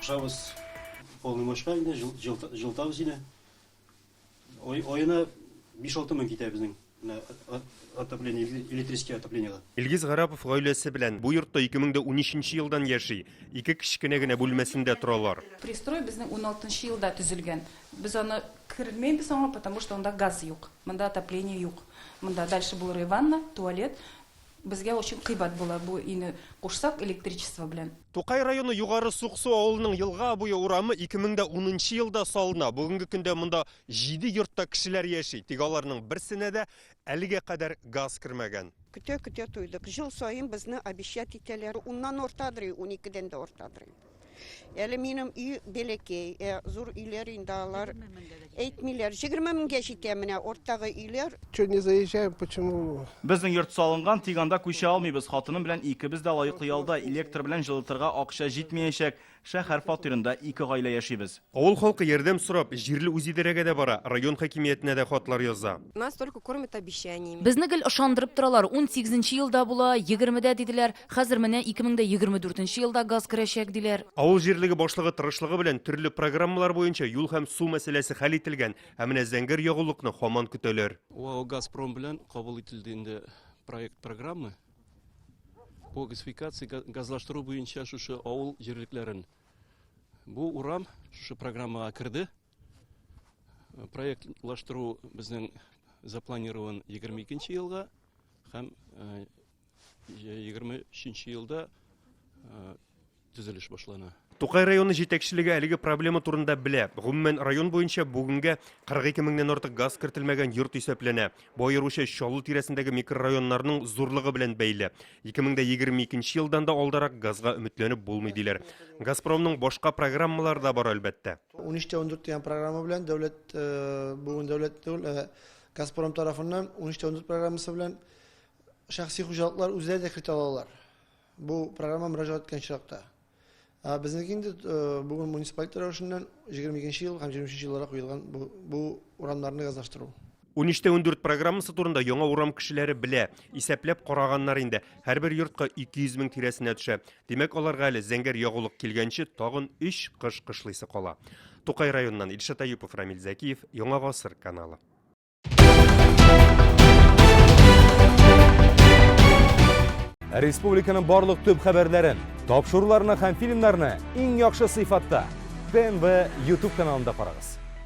Кушабыз полномочка инде жылтабыз инде. Ойына 5-6 мең китә безнең отопление, электрическое отоплениега. Илгиз Гарапов гаиләсе белән бу йортта 2013 елдан яши. Ике кичкенә генә бүлмәсендә торалар. Пристрой безнең 16 елда төзелгән. Без аны кермәйбез аңа, потому что анда газ юк. Монда отопление юк. Монда дальше булыр ванна, туалет. Безгә очень кыйбат була бу ине кушсак электричество белән. Тукай районы Югары Суксу авылының елга буе урамы 2010 елда салына. Бүгенге көндә монда 7 йортта кешеләр яши. Тик аларның берсенә дә әлегә кадәр газ кермәгән. Көтә туйдык. Жыл сайын безне обещать итәләр. Уннан ортадыр, 12дән дә ортадыр. Әле минем үй белекей, зур үйләр инде алар. Әйтмиләр, 20 меңгә җитә менә орттагы үйләр. Чё не заезжаем, почему? Безнең йорт салынган, тик анда күчә алмыйбыз. Хатыным белән икебез дә лаеклы ялда электр белән җылытырга акча җитмәячәк. Шәһәр фатирында 2 гаилә яшибез. Авыл халкы ярдәм сорап, җирле үзидарәгә дә бара, район хакимиятенә дә хатлар яза. Нас только кормят обещаниями. Безне гел ышандырып торалар. 18 елда була, 20дә диделәр. Хәзер менә 2024 елда газ керәчәк диләр. Авыл җирлеге башлыгы тырышлыгы белән төрле программалар буенча юл һәм су мәсьәләсе хәл ителгән, ә менә зәңгәр ягулыкны һаман көтәләр. ОАО «Газпром» белән кабул ителде инде проект программы по газификации газлаштыру буенча шушы авыл җирлекләрен. Бу урам шушы программага керде. Проектлаштыру безнең запланирован 22 елга һәм 23 елда төзелеш башлана. Тукай районы җитәкчелеге әлеге проблема турында белә. Гомумән район буенча бүгенгә 42 меңнән артык газ кертелмәгән йорт исәпләнә. Бу аеруча Чаллы тирәсендәге микрорайоннарның зурлыгы белән бәйле. 2022 елдан да алдарак газга өметләнеп булмый диләр. Газпромның башка программалары да бар әлбәттә. 13-14 дигән программа белән дәүләт бүген дәүләт түгел, Газпром тарафыннан 13-14 программасы белән шәхси хуҗалыклар үзләре дә кертә алалар. Бу программа мөрәҗәгать иткән чакта. Безнең инде бүген муниципаль тарафыннан 22 ел һәм 23 елларга куелган бу урамнарны газлаштыру. 13-14 программасы турында яңа урам кешеләре белә. Исәпләп караганнар инде. Һәрбер йортка 200 мең тирәсенә төшә. Димәк, аларга әле зәңгәр ягулык килгәнче тагын 3 кыш кышлыйсы кала. Тукай районыннан Илшат Аюпов, Рамил Зәкиев, Яңа Гасыр каналы. Республиканың барлык төп хәбәрләрен, тапшыруларны һәм фильмнарны иң яхшы сыйфатта ТНВ YouTube каналында карагыз.